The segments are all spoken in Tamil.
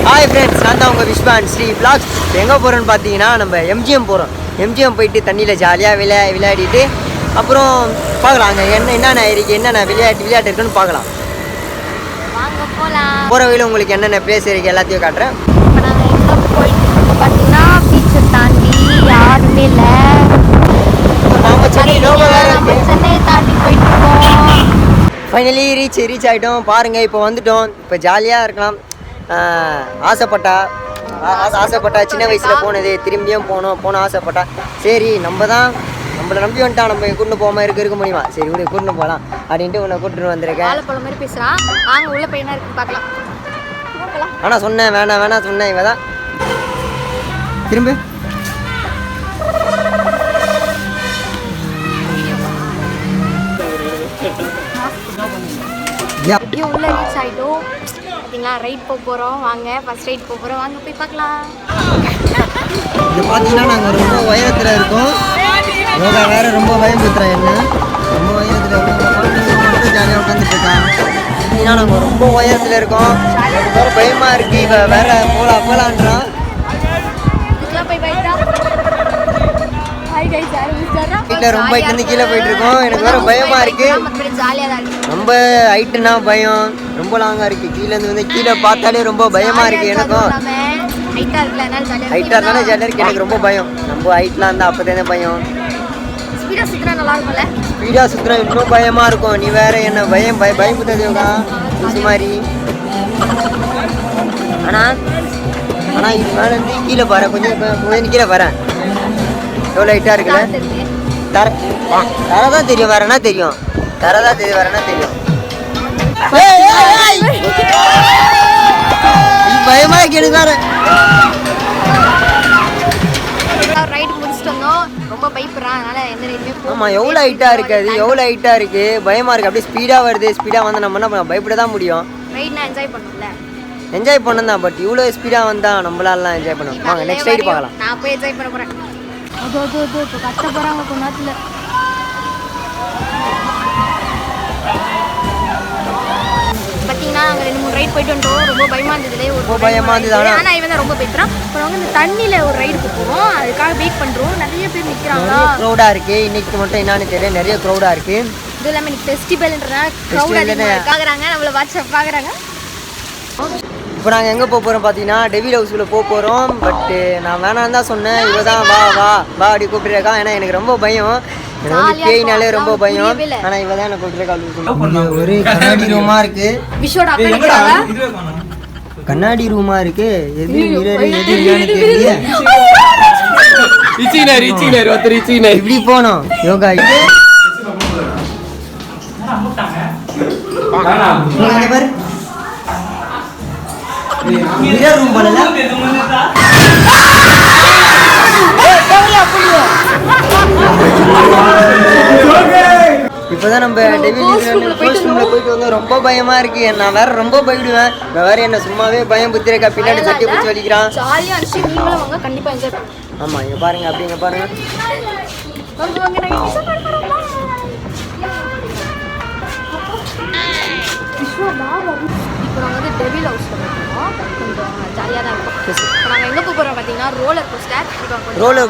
ஹாய் ஃப்ரெண்ட்ஸ், நான் தான் உங்கள் விஸ்வான் ஸ்ரீ பிளாக்ஸ். எங்கே போகிறோன்னு பார்த்தீங்கன்னா நம்ம எம்ஜிஎம் போகிறோம். எம்ஜிஎம் போயிட்டு தண்ணியில் ஜாலியாக விளையாடிட்டு அப்புறம் பார்க்கலாம் அங்கே என்னென்ன இருக்குது, என்னென்ன விளையாட்டு இருக்குன்னு பார்க்கலாம். போகிற வழியில் உங்களுக்கு என்னென்ன பிளேஸ் இருக்குது எல்லாத்தையும் காட்டுறேன். இப்போ நாங்கள் எங்கே போயிட்டு பார்த்தீங்கன்னா பீச்சை தாண்டி யாருமே இல்லை. சென்னையை தாண்டி போயிட்டுருக்கோம். ஃபைனலி ரீச் ஆகிட்டோம். பாருங்கள், இப்போ வந்துட்டோம். இப்போ ஜாலியாக இருக்கலாம். ஆசைப்பட்டா சின்ன வயசில் போனது திரும்பியும் போன ஆசைப்பட்டா. சரி, நம்மளை நம்பி வந்துட்டா, நம்ம கூட்டு போகாமல் இருக்க முடியுமா? சரி, விடு, கூட்டு போகலாம் அப்படின்ட்டு உன்னை கூட்டிட்டு வந்திருக்கேன். மாதிரி பேசுகிறான். நாங்கள் உள்ள பையனா இருக்கு பார்க்கலாம். ஆனால் சொன்னேன் வேணாம் சொன்னேன். இவ தான் திரும்ப உள்ள ரீச் ஆகிட்டோம். பார்த்தீங்களா, ரைட் போகிறோம். வாங்க, ஃபர்ஸ்ட் ரைட் போகிறோம். வாங்க போய் பார்க்கலாம். இது பார்த்தீங்கன்னா நாங்கள் ரொம்ப உயரத்தில் இருக்கோம். யோகா வேறு ரொம்ப பயன்படுத்துகிறேன். என்ன ரொம்ப உயரத்தில் ஜாலியாக உட்காந்துட்டு இருக்கான். பார்த்தீங்கன்னா நாங்கள் ரொம்ப உயரத்தில் இருக்கோம். வேறு பயமாக இருக்குது. இப்போ வேறு போகலான்றான். வீட்டில் ரொம்ப இருந்து கீழே போயிட்டு இருக்கோம். எனக்கு வேறு பயமாக இருக்குது. ரொம்ப ஹைட்டுனா பயம், ரொம்ப லாங்காக இருக்குது. கீழே பார்த்தாலே ரொம்ப பயமாக இருக்குது. எனக்கும் ஹைட்டாக இருந்தாலும் ஜாலியாக இருக்குது. எனக்கு ரொம்ப பயம். ரொம்ப ஹைட்லாம் இருந்தால் அப்போ தானே பயம். ஸ்பீடாக சுற்றுறா இன்னும் பயமாக இருக்கும். நீ வேற என்ன பயப்படுத்ததுக்கா லூசு மாதிரி. ஆனால் இது மேலே இருந்து கீழே பாரு, கொஞ்சம் கீழே வரேன். எவ்வளோ ஹைட்டாக இருக்குல்ல. தரதான் தெரியும், வேறனா தெரியும். பயமா கேளுக்கார. ரைட் முடிச்சிட்டு வந்தோம். ரொம்ப பயப்படுறான். அதனால எந்த ரைட்லயே போக. ஆமா, எவ்வளவு ஹைட்டா இருக்கு, பயமா இருக்கு. அப்படியே ஸ்பீடா வருது. ஸ்பீடா வந்து நம்ம என்ன பயப்பட தான் முடியும். ரைட்னா என்ஜாய் பண்ணணும்ல. என்ஜாய் பண்ணதான். பட் இவ்வளவு ஸ்பீடா வந்தா நம்மளால என்ஜாய் பண்ணணும். வாங்க நெக்ஸ்ட் ரைட் பார்க்கலாம். நான் போய் என்ஜாய் பண்ண போறேன். அதோ இப்போ கத்த போறாங்க கொஞ்ச நேரத்துல. பார்த்தீங்கன்னா நாங்கள் 2-3 ரைட் போயிட்டு வந்துட்டோம். ரொம்ப பயமாக இருந்தது. ஆனால் இவன் தான் ரொம்ப பயப்படுறான். அப்புறம் இந்த தண்ணியில் ஒரு ரைடுக்கு போவோம். அதுக்காக வெயிட் பண்ணுறோம். நிறைய பேர் நிற்கிறாங்க. க்ரௌடாக இருக்குது. இன்னைக்கு மட்டும் என்னன்னு தெரியல, நிறைய க்ரௌடாக இருக்குது. இது இல்லாமல் இன்னைக்கு ஃபெஸ்டிவல்ன்றதுனால க்ரௌட் அதிகமாக பார்க்குறாங்க. நம்மளை வாட்ஸ்அப் பார்க்குறாங்க. இப்போ நாங்கள் எங்கே போக போகிறோம் பார்த்தீங்கன்னா டெவில் ஹவுஸில் போக போகிறோம். பட்டு நான் வேணான்னு தான் சொன்னேன். இவ தான் வா அப்படி கூப்பிட்டுருக்கா. ஏன்னா எனக்கு ரொம்ப பயம். எனக்கு வந்து பேய்னாலே ரொம்ப பயம். ஆனால் இவ தான் என்ன கூப்பிட்டுருக்கா. ஒரு கண்ணாடி ரூமாக இருக்குது. கண்ணாடி ரூமாக இருக்குது. எது தெரியல. இப்படி போனோம் யோகா. பாரு ரூம் போல. இப்போதான் நம்ம போயிட்டு வந்து ரொம்ப பயமா இருக்கு. நான் வேற ரொம்ப பயப்படுவேன். வேற என்ன சும்மாவே பயம் புத்திரக்கா. பின்னாடி சட்டி பிடிச்சி வலிக்கிறான். ஆமா, இங்க பாருங்க, அப்படிங்க பாருங்க. இப்போ நாங்கள் வந்து டெவில் ஹவுஸில் போகிறோம். கொஞ்சம் ஜாலியாக தான் இருக்கும். இப்போ நாங்கள் எங்கே போகிறோம் பார்த்தீங்கன்னா ரோலர்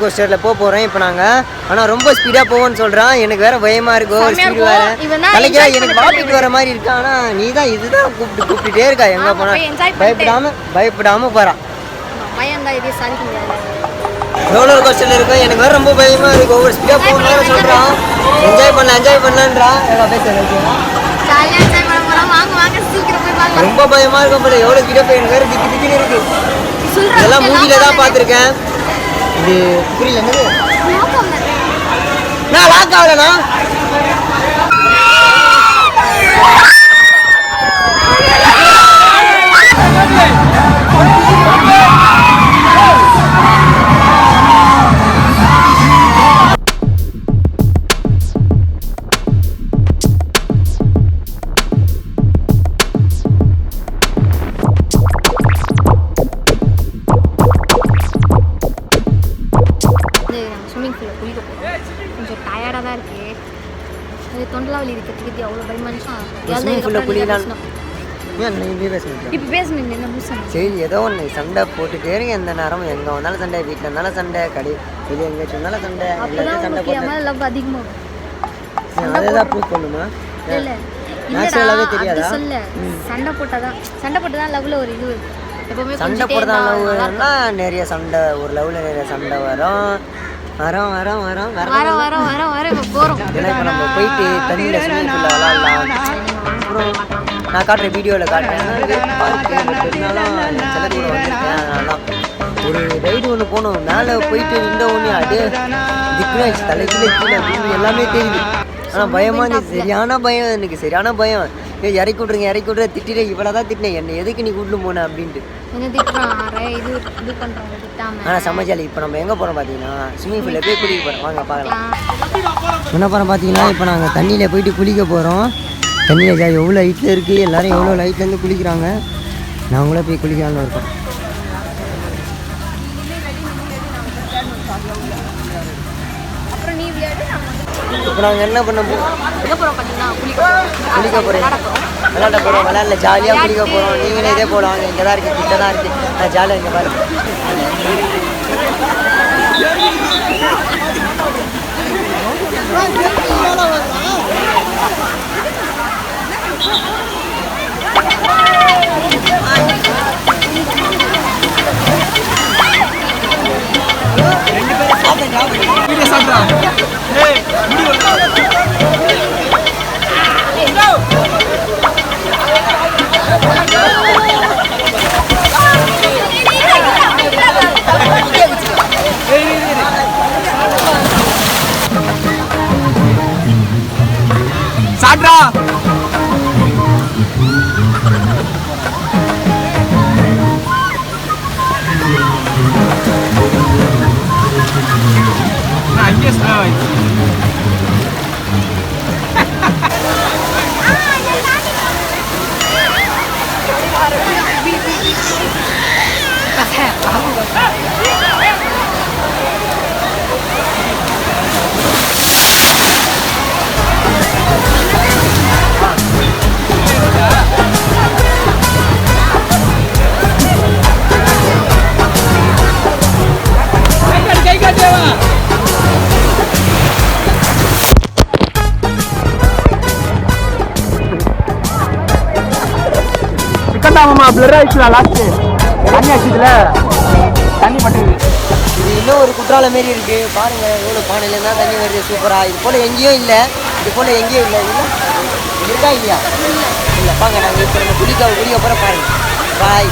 கோஸ்டரில் போக போகிறோம் இப்போ நாங்கள். ஆனால் ரொம்ப ஸ்பீடாக போவோன்னு சொல்கிறான். எனக்கு வேறு பயமாக இருக்கும். ஸ்பீடு வேறு கலைக்கிறா. எனக்கு வாப்பிட்டு வர மாதிரி இருக்கா. ஆனால் நீ தான் இதுதான் கூப்பிட்டுட்டே இருக்கா. எங்கே போனால் பயப்படாமல் போகிறான். பயம் தான், இதே சாதிக்க முடியாது. ரோலர் கோஸ்டரில் இருக்கும். எனக்கு வேறு ரொம்ப பயமாக இருக்கும். ஒவ்வொரு ஸ்பீடாக போகணும்னு சொல்கிறான். என்ஜாய் பண்ணலான்றான். எல்லாம் பேசுகிறேன். ஜாலியாக என்ஜாய் பண்ண போகிறோம். வாங்க சீக்கிரம் போய் பார்க்கலாம். ரொம்ப பயமா இருக்கும் போல. எவ்வளோ கிட்ட போய் எனக்கு வேறு திக்கின்னு இருக்கு. இதெல்லாம் மூவில தான் பார்த்துருக்கேன். இது புரியல. என்னது நான் லாக் ஆகலண்ணா. கொஞ்சம் டயர்டாக தான் இருக்குது. தொண்டலாவலி இருக்கிறதுக்கு அவ்வளோ பயமானுச்சா. ஏன் நீ பேசுங்க இப்போ பேசுனீங்க என்ன புதுசா சரி ஏதோ ஒன்று சண்டை போட்டுட்டே இருங்க எந்த நேரமும் எங்கே வந்தாலும் சண்டை வீட்டில் இருந்தாலும் சண்டை வெளியே எங்கேயாச்சும் இருந்தாலும் சண்டை எல்லாத்தையும் சண்டை போட்டு லவ் அதிகமாக அதே தான் ப்ரூவ் பண்ணுமா இல்லை நேச்சுரலாகவே தெரியாதா சண்டை போட்டதான் லவ்ல ஒரு இது எப்பவுமே சண்டை போட்டதான் லவ்னா நிறைய சண்டை ஒரு லவ்ல நிறைய சண்டை வரும் போறோம் ஏன்னா இப்போ நம்ம போயிட்டு தண்ணியில் ஸ்விம்மிங் பூலில் விளாட்லாம் அப்புறம் நான் காட்டுற வீடியோவில் காட்டுறேன் இருந்தாலும் சில கூட வந்திருக்கேன் அதனால தான் ஒரு ரைடு ஒன்று போகணும் மேலே போயிட்டு இருந்த ஒன்று அப்படியே திக்குனாச்சு தலைக்கீழே கீழே எல்லாமே தெரியுது ஆனால் பயமாக இருந்துச்சு சரியான பயம் எனக்கு சரியான பயம் இறக்கி விட்ருங்க திட்டிட்டு இவ்வளோ தான் திட்டினேன் என்னை எதுக்கு நீ கூட்டு போன அப்படின்ட்டு ஆனால் சமைச்சாலி இப்போ நம்ம எங்கே போகிறோம் பார்த்தீங்கன்னா ஸ்விம்மிங் பூலில் போய் குளிக்க போகிறோம் வாங்க பார்க்கலாம் என்ன போகிறோம் பார்த்தீங்கன்னா இப்போ நாங்கள் தண்ணியில் போயிட்டு குளிக்க போகிறோம் தண்ணியில் எவ்வளோ ஹைட்டில் இருக்குது எல்லோரும் எவ்வளோ ஹைட்லேருந்து குளிக்கிறாங்க நாங்களே போய் குளிக்கலாம்னு இருக்கோம் இப்போ நாங்கள் என்ன பண்ண குளிக்க போகிறோம் விளாட போகிறோம் விளாட்ல ஜாலியாக குளிக்க போகிறோம் நீங்களே இதே போடுவாங்க இங்கே தான் இருக்குது கிட்ட தான் இருக்குது நான் ஜாலியாக இங்கே பாருங்க சாட்ரா I guess ஆமாம்மா பிளர் ஆயிடுச்சுடா லாஸ்ட்டு தண்ணி ஆச்சுதுல தண்ணி பட்டுது இது இன்னும் ஒரு குற்றாலம் மாரி இருக்குது பாருங்கள் எவ்வளோ பானையிலேருந்து தான் தண்ணி வருது சூப்பராக இது போல் எங்கேயும் இல்லை இல்லை இருக்கா இல்லையா இல்லை பாங்க நாங்கள் இப்போ நம்ம குளிக்க போகிற பாருங்க பாய்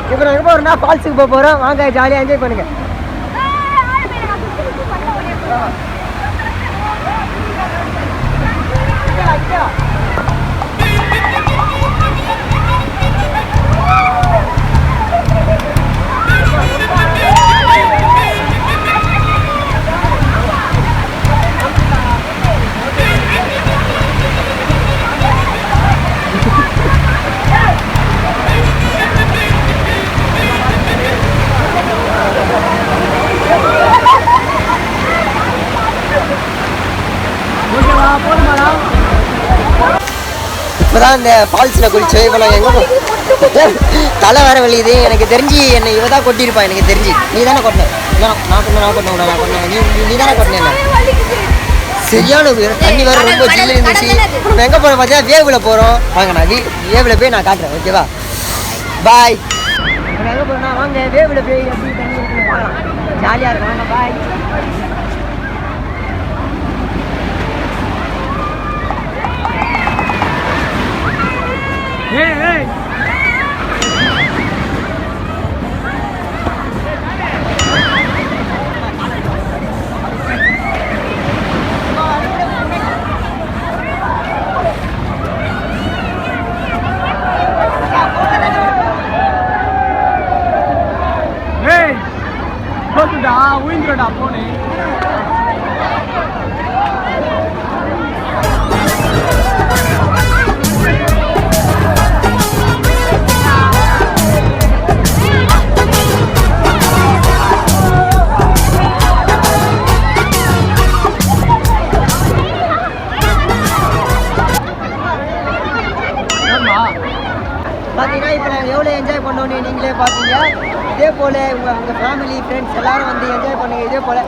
இப்போ நாங்கள் போகிறோம்னா ஃபால்ஸுக்கு போக போகிறோம் வாங்க ஜாலியாக என்ஜாய் பண்ணுங்கள் இப்போதான் இந்த ஃபால்ஸில் குளிச்சு இப்போ நாங்கள் எங்கே தலை வர வலியுது எனக்கு தெரிஞ்சு என்னை இவ தான் கொட்டியிருப்பா எனக்கு தெரிஞ்சு நீ தானே கொட்டினேன் நான் கொட்டினேன் நீ தானே கொட்டினேன் சரியான தண்ணி வேறு ரொம்ப ஜில்லு இருந்துச்சு நம்ம எங்கே போகிறோம் பார்த்தீங்கன்னா வேவில் போகிறோம் வாங்க நான் வேவில் போய் நான் காட்டுறேன் ஓகேவா பாய் எங்கே போகிறோம்னா வாங்க வேவில் போய் எப்படி தண்ணி இருக்குன்னு பார்க்கலாம் ஜாலியாக இருக்கும் வாங்க பாய் பார்த்தீங்கன்னா இப்போ நாங்கள் எவ்வளோ என்ஜாய் பண்ணோன்னு நீங்களே பார்த்தீங்க. இதே போல் உங்கள் ஃபேமிலி ஃப்ரெண்ட்ஸ் எல்லாரும் வந்து என்ஜாய் பண்ணுங்கள். இதே போல்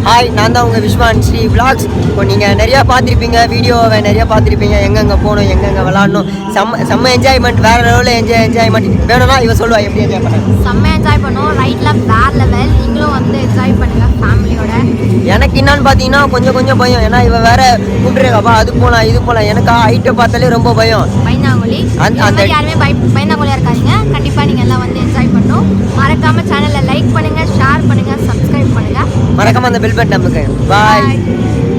ஹாய், நான் தான் உங்கள் விஸ்வான் ஸ்ரீ vlogs. இப்போ நீங்கள் நிறையா பார்த்துருப்பீங்க, வீடியோவை நிறையா பார்த்துருப்பீங்க, எங்கெங்கே போகணும் எங்கெங்கே விளாடணும். செம்ம என்ஜாய்மெண்ட், வேறு லெவலில் என்ஜாய்மெண்ட் வேணும்னா இவ சொல்லுவா எப்படி என்ஜாய் பண்ண. செம்ம என்ஜாய் பண்ணோம். ரைட்லாம் வேறு லெவல். நீங்களும் வந்து என்ஜாய் பண்ணுங்க ஃபேமிலியோட. எனக்கு என்னன்னு பார்த்தீங்கன்னா கொஞ்சம் பயம். ஏன்னா இவ வேற கூப்பிட்டுருக்காப்பா அது போகலாம் இது போகலாம். எனக்கு ஹைட்டை பார்த்தாலே ரொம்ப பயம். பயந்தாங்கோலி அந்த யாருமே பயந்தாங்கோலியாக இருக்காதீங்க. கண்டிப்பாக நீங்கள் எல்லாம் வந்து என்ஜாய் பண்ணணும். மறக்காமல் சேனலை லைக் பண்ணுங்கள், ஷேர் பண்ணுங்கள், சப்ஸ்கிரைப் பண்ணுங்கள். மறக்காம அந்த பெல் பட்டன் நமக்கு பாய்.